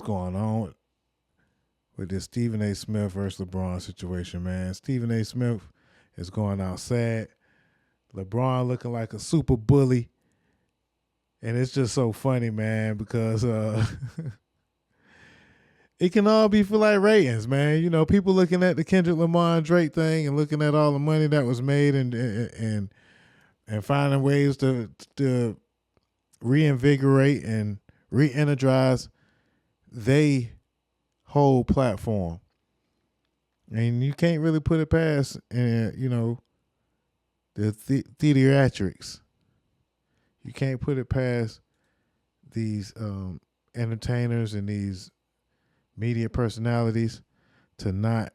going on with this Stephen A. Smith versus LeBron situation, man. Stephen A. Smith is going out sad. LeBron looking like a super bully. And it's just so funny, man, because it can all be for like ratings, man. You know, people looking at the Kendrick Lamar Drake thing and looking at all the money that was made and finding ways to reinvigorate and re-energize they whole platform. And you can't really put it past, you know, the theatrics. You can't put it past these entertainers and these media personalities to not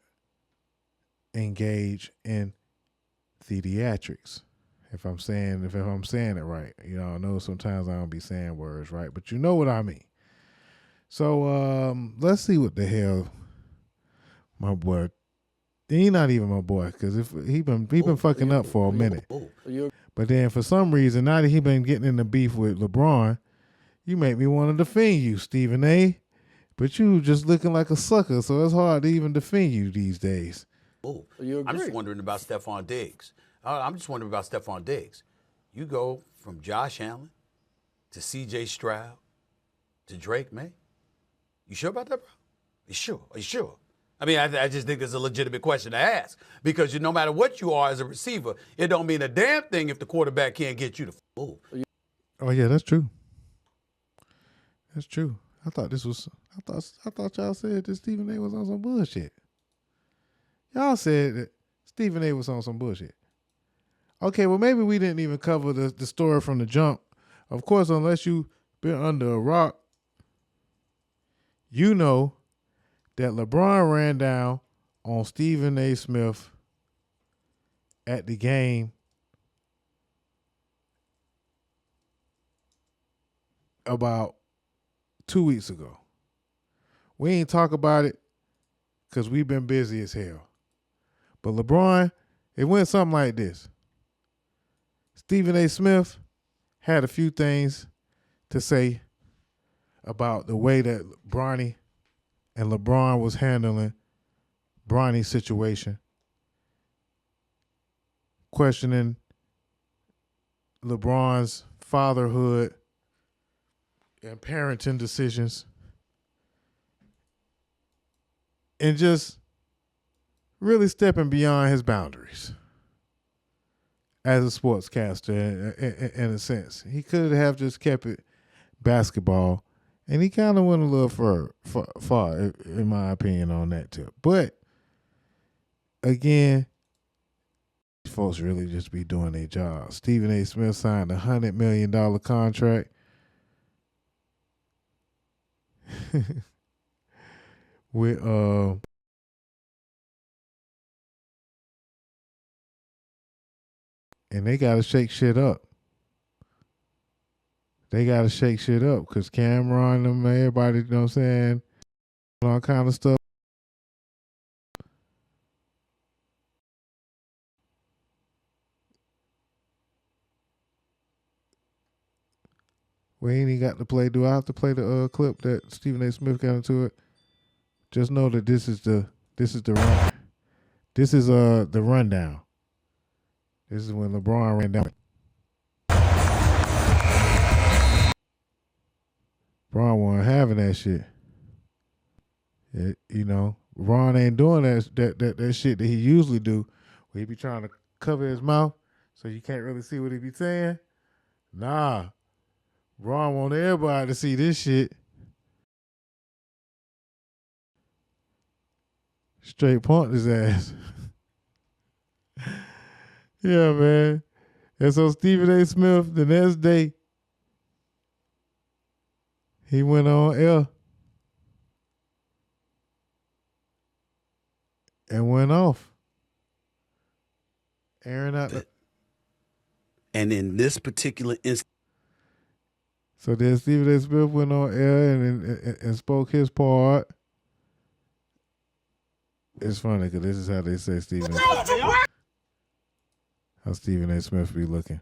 engage in the theatrics. If I'm saying it right, you know, I know sometimes I don't be saying words right, but you know what I mean. So let's see what the hell my boy. He not even my boy, because if he been fucking up for a minute. But then for some reason, now that he been getting in the beef with LeBron, you make me want to defend you, Stephen A. But you just looking like a sucker, so it's hard to even defend you these days. I'm just wondering about Stephon Diggs. You go from Josh Allen to C.J. Stroud to Drake May. You sure about that, bro? Are you sure? I mean, I just think it's a legitimate question to ask, because no matter what you are as a receiver, it don't mean a damn thing if the quarterback can't get you to move. Oh yeah, that's true. That's true. I thought y'all said that Stephen A. was on some bullshit. Y'all said that Stephen A. was on some bullshit. Okay, well maybe we didn't even cover the story from the jump. Of course, unless you been under a rock, you know that LeBron ran down on Stephen A. Smith at the game about 2 weeks ago. We ain't talk about it because we've been busy as hell. But LeBron, it went something like this. Stephen A. Smith had a few things to say about the way that Bronny and LeBron was handling Bronny's situation, questioning LeBron's fatherhood and parenting decisions, and just really stepping beyond his boundaries as a sportscaster in a sense. He could have just kept it basketball, and he kind of went a little far, in my opinion, on that tip. But again, folks really just be doing their job. Stephen A. Smith signed a $100 million contract with and they gotta shake shit up. Because Cameron and everybody, you know what I'm saying, all kind of stuff. We ain't even got to play. Do I have to play the clip that Stephen A. Smith got into it? Just know that this is the run. This is the rundown. This is when LeBron ran down. LeBron wasn't having that shit. You know, LeBron ain't doing that shit that he usually do, where he be trying to cover his mouth so you can't really see what he be saying. Nah. LeBron want everybody to see this shit. Straight punt his ass. Yeah, man. And so Stephen A. Smith, the next day, he went on air and went off, airing out And in this particular instance, so then Stephen A. Smith went on air and spoke his part. It's funny because this is how they say how Stephen A. Smith be looking.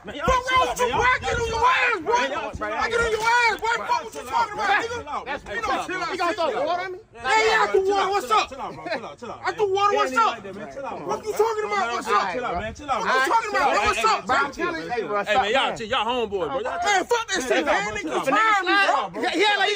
Man, y'all what you, boy? I get on your ass, boy. I get on your ass, boy. Fuck what you talking about, nigga. You know, chill out. You gonna throw water on me? Hey, I threw water. What's up? Chill out, bro. Chill out. I threw water. What's up? What you talking about? What's up? Chill out, man. Chill out. What you talking about? What's up, bro? Hey, man, y'all homeboys, bro. Man, fuck that shit, man. Nigga, try me, bro. Yeah, like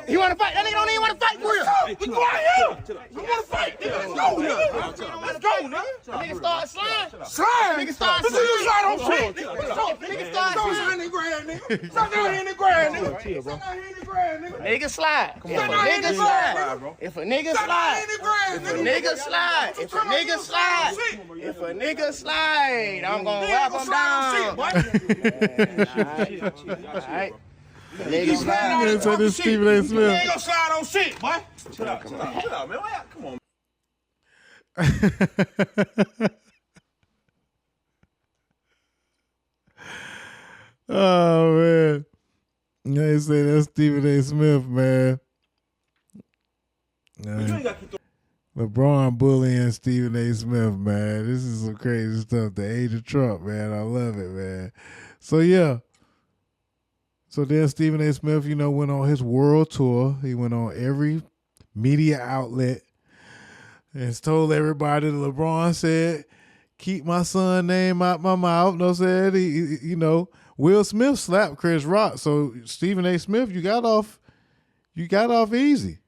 he want to fight. That nigga don't even want to fight for you. We go out here. We want to fight. Let's go, nigga. Let's go, nigga. Nigga start sliding. Slide. Nigga start sliding. This nigga slide on shit. Nigga start sliding. Nigga grab, nigga. Stop down here in the grab, nigga. Stop down here in the grab, nigga. Nigga slide. If a nigga slide. If a nigga slide. If a nigga slide. If a nigga slide. If a nigga slide. I'm gonna wrap him down. All right. Nigga slide. So this Stephen A. Smith. Ain't gonna slide on shit, boy. Chill out, man. Come on. Oh man, they say that's Stephen A. Smith, man. LeBron bullying Stephen A. Smith, man. This is some crazy stuff. The age of Trump, man. I love it, man. So yeah. So then Stephen A. Smith, went on his world tour. He went on every media outlet and told everybody that LeBron said, keep my son name out my mouth. No said, Will Smith slapped Chris Rock. So Stephen A. Smith, you got off easy.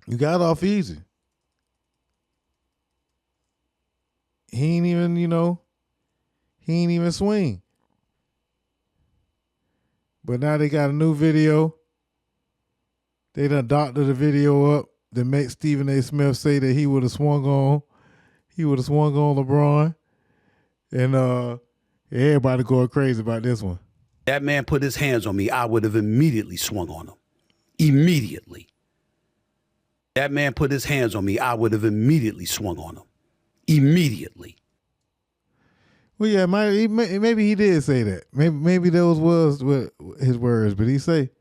You got off easy. He ain't even swing. But now they got a new video. They done doctored the video up that makes Stephen A. Smith say that he would have swung on LeBron. And everybody going crazy about this one. That man put his hands on me, I would have immediately swung on him. Immediately. That man put his hands on me, I would have immediately swung on him. Immediately. Well, yeah, maybe he did say that. Maybe those was his words, but he say,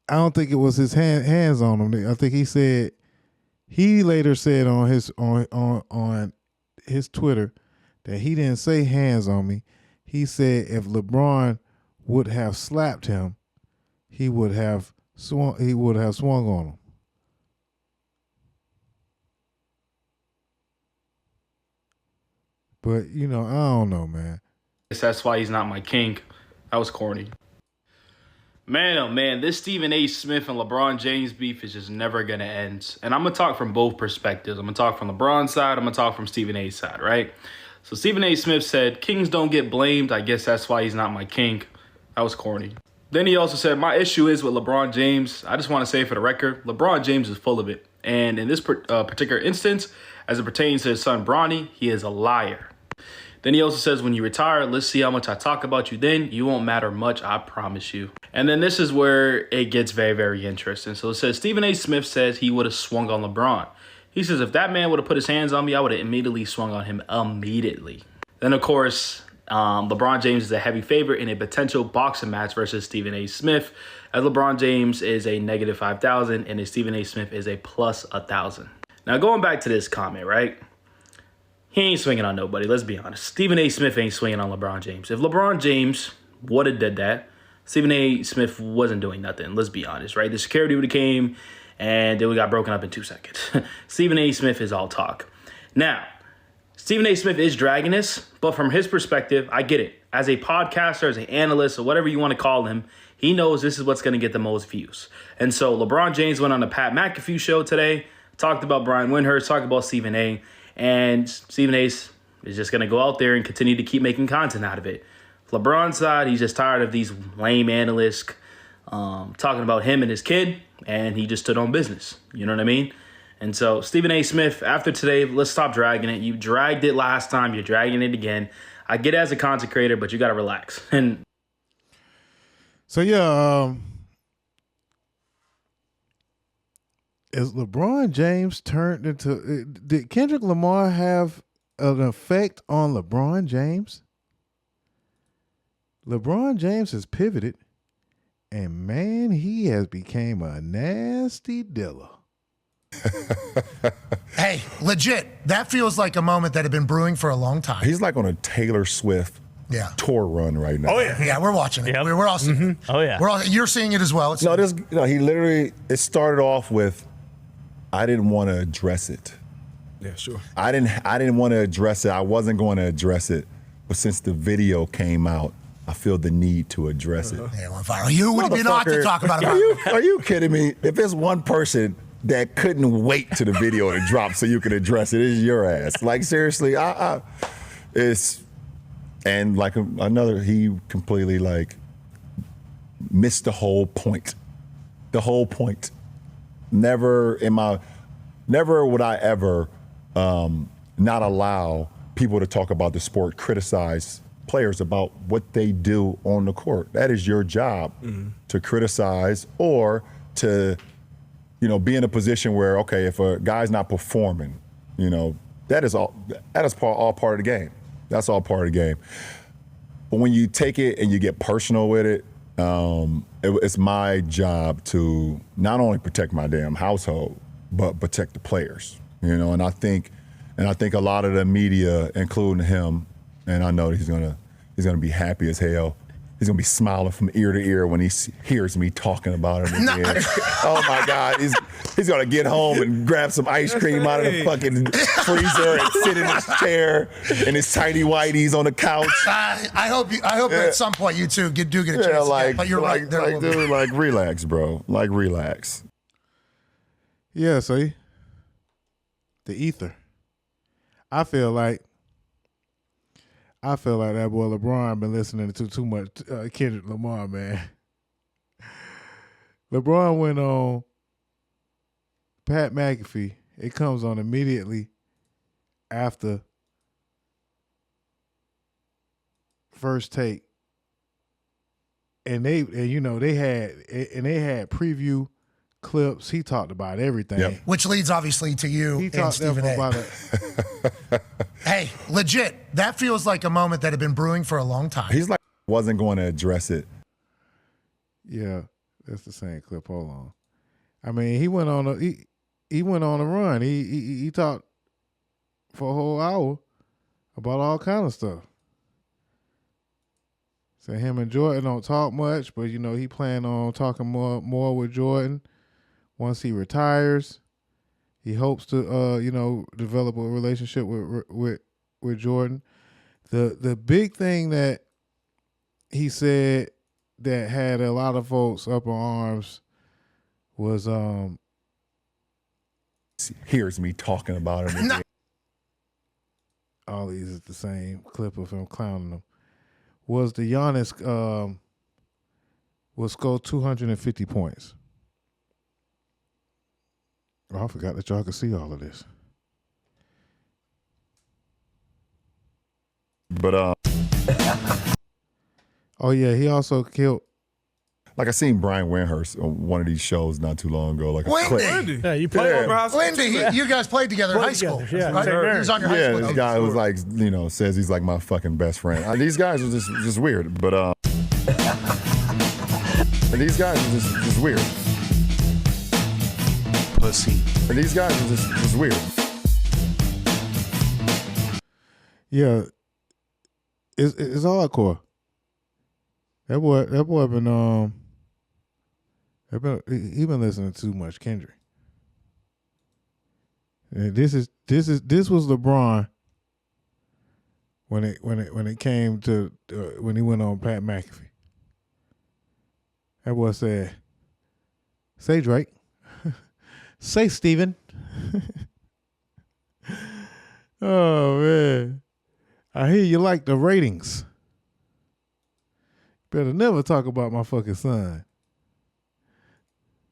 I don't think it was his hands on him. I think he later said on his Twitter that he didn't say hands on me. He said if LeBron would have slapped him, he would have swung on him. But, I don't know, man. That's why he's not my king. That was corny. Man, oh man, this Stephen A. Smith and LeBron James beef is just never going to end. And I'm going to talk from both perspectives. I'm going to talk from LeBron's side. I'm going to talk from Stephen A.'s side, right? So Stephen A. Smith said, kings don't get blamed. I guess that's why he's not my king. That was corny. Then he also said, my issue is with LeBron James. I just want to say for the record, LeBron James is full of it. And in this particular instance, as it pertains to his son Bronny, he is a liar. Then he also says, when you retire, let's see how much I talk about you then. You won't matter much, I promise you. And then this is where it gets very, very interesting. So it says, Stephen A. Smith says he would have swung on LeBron. He says, if that man would have put his hands on me, I would have immediately swung on him immediately. Then, of course, LeBron James is a heavy favorite in a potential boxing match versus Stephen A. Smith, as LeBron James is a negative 5,000 and Stephen A. Smith is a plus 1,000. Now, going back to this comment, right? He ain't swinging on nobody, let's be honest. Stephen A. Smith ain't swinging on LeBron James. If LeBron James would have did that, Stephen A. Smith wasn't doing nothing, let's be honest, right? The security would have came and then we got broken up in 2 seconds. Stephen A. Smith is all talk. Now, Stephen A. Smith is dragging this, but from his perspective, I get it. As a podcaster, as an analyst, or whatever you want to call him, he knows this is what's going to get the most views. And so LeBron James went on the Pat McAfee show today, talked about Brian Windhurst, talked about Stephen A., and Stephen A. is just going to go out there and continue to keep making content out of it. LeBron's side, he's just tired of these lame analysts talking about him and his kid, and he just stood on business. You know what I mean? And so Stephen A. Smith, after today, let's stop dragging it. You dragged it last time. You're dragging it again. I get it as a content creator, but you got to relax. And so, yeah, is LeBron James turned into... Did Kendrick Lamar have an effect on LeBron James? LeBron James has pivoted, and man, he has become a nasty dealer. Hey, Hey, legit, that feels like a moment that had been brewing for a long time. He's like on a Taylor Swift tour run right now. Oh, yeah. Yeah, we're watching it. Yep. We're all seeing it. Oh, yeah. You're seeing it as well. He literally, it started off with, I didn't want to address it. Yeah, sure. I didn't want to address it. I wasn't going to address it. But since the video came out, I feel the need to address it. Yeah, went viral. You would be not to talk about it. Are you kidding me? If there's one person that couldn't wait to the video to drop so you can address it, it's your ass. Like, seriously, and like another, he completely like missed the whole point. The whole point. Never would I ever not allow people to talk about the sport, criticize players about what they do on the court. That is your job, to criticize or to, be in a position where, okay, if a guy's not performing, that is all part of the game. That's all part of the game. But when you take it and you get personal with it, it's my job to not only protect my damn household, but protect the players. And I think a lot of the media, including him, and I know he's gonna be happy as hell. He's gonna be smiling from ear to ear when he hears me talking about it again. Oh my God, he's gonna get home and grab some ice cream out of the fucking freezer and sit in his chair in his tiny whities on the couch. I hope at some point you two do get a chance. But you're right. Dude, relax, bro. Like, relax. Yeah, see, the ether. I feel like that boy LeBron been listening to too much Kendrick Lamar, man. LeBron went on Pat McAfee. It comes on immediately after First Take, and they had preview clips. He talked about everything, which leads obviously to you and Stephen A. about it. Hey, legit, that feels like a moment that had been brewing for a long time. He's like, wasn't going to address it. Yeah, that's the same clip. Hold on. I mean, he went on a run. He talked for a whole hour about all kind of stuff. So him and Jordan don't talk much, but he plan on talking more with Jordan once he retires. He hopes to develop a relationship with Jordan. The big thing that he said that had a lot of folks up in arms was hears me talking about it. All these is the same clip of him clowning them. Was the Giannis will score 250 points. Oh, I forgot that y'all could see all of this. But oh yeah, he also killed. Like I seen Brian Windhurst on one of these shows not too long ago. Like Wendy. Yeah, you played over high school. Wendy, you guys played together in high school. Yeah, right? He was on your high school. This guy was like, says he's like my fucking best friend. These guys are just weird. But these guys are just weird. Pussy. These guys are just weird. Yeah, it's hardcore. That boy he been listening to too much Kendrick. And this was LeBron when it came to when he went on Pat McAfee. That boy said, "Say Drake, say Stephen." Oh man, I hear you like the ratings. Better never talk about my fucking son.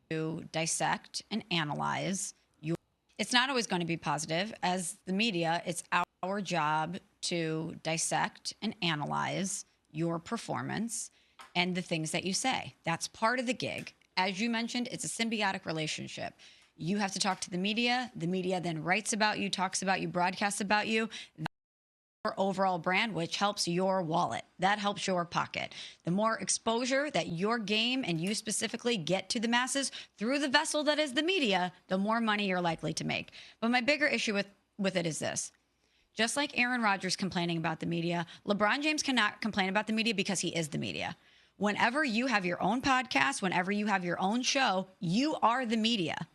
To dissect and analyze your. It's not always going to be positive. As the media, it's our job to dissect and analyze your performance and the things that you say. That's part of the gig. As you mentioned, it's a symbiotic relationship. You have to talk to the media. The media then writes about you, talks about you, broadcasts about you. overall brand, which helps your wallet. That helps your pocket. The more exposure that your game and you specifically get to the masses through the vessel that is the media, the more money you're likely to make. But my bigger issue with it is this. Just like Aaron Rodgers complaining about the media, LeBron James cannot complain about the media because he is the media. Whenever you have your own podcast, whenever you have your own show, you are the media.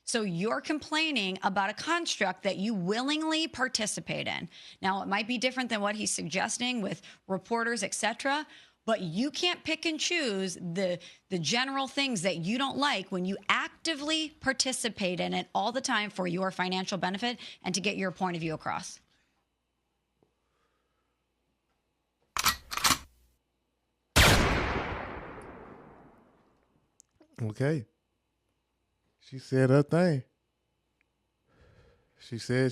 So you're complaining about a construct that you willingly participate in. Now, it might be different than what he's suggesting with reporters, etc., but you can't pick and choose the general things that you don't like when you actively participate in it all the time for your financial benefit and to get your point of view across. Okay. She said her thing. She said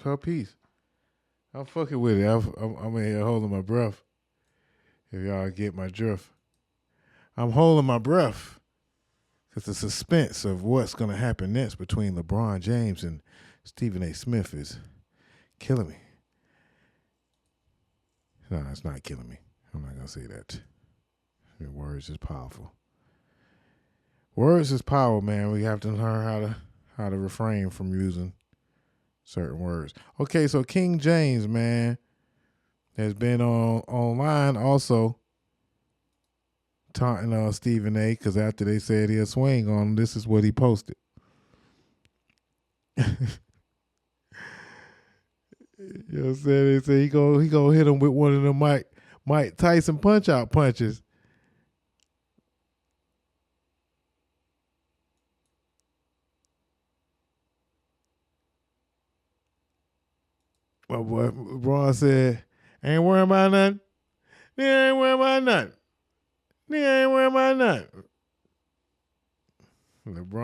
her piece. I'm fucking with it. I'm in here holding my breath. If y'all get my drift. I'm holding my breath. Because the suspense of what's going to happen next between LeBron James and Stephen A. Smith is killing me. No, it's not killing me. I'm not going to say that. Words is powerful. Words is power, man. We have to learn how to refrain from using certain words. Okay, so King James, man, has been online also taunting Stephen A. because after they said he'll swing on him, this is what he posted. You know what I'm saying? They say he go hit him with one of them Mike Tyson punch-out punches. My boy Braun said, ain't worrying about nothing. Nigga ain't worrying about nothing. Nigga ain't worrying about nothing. LeBron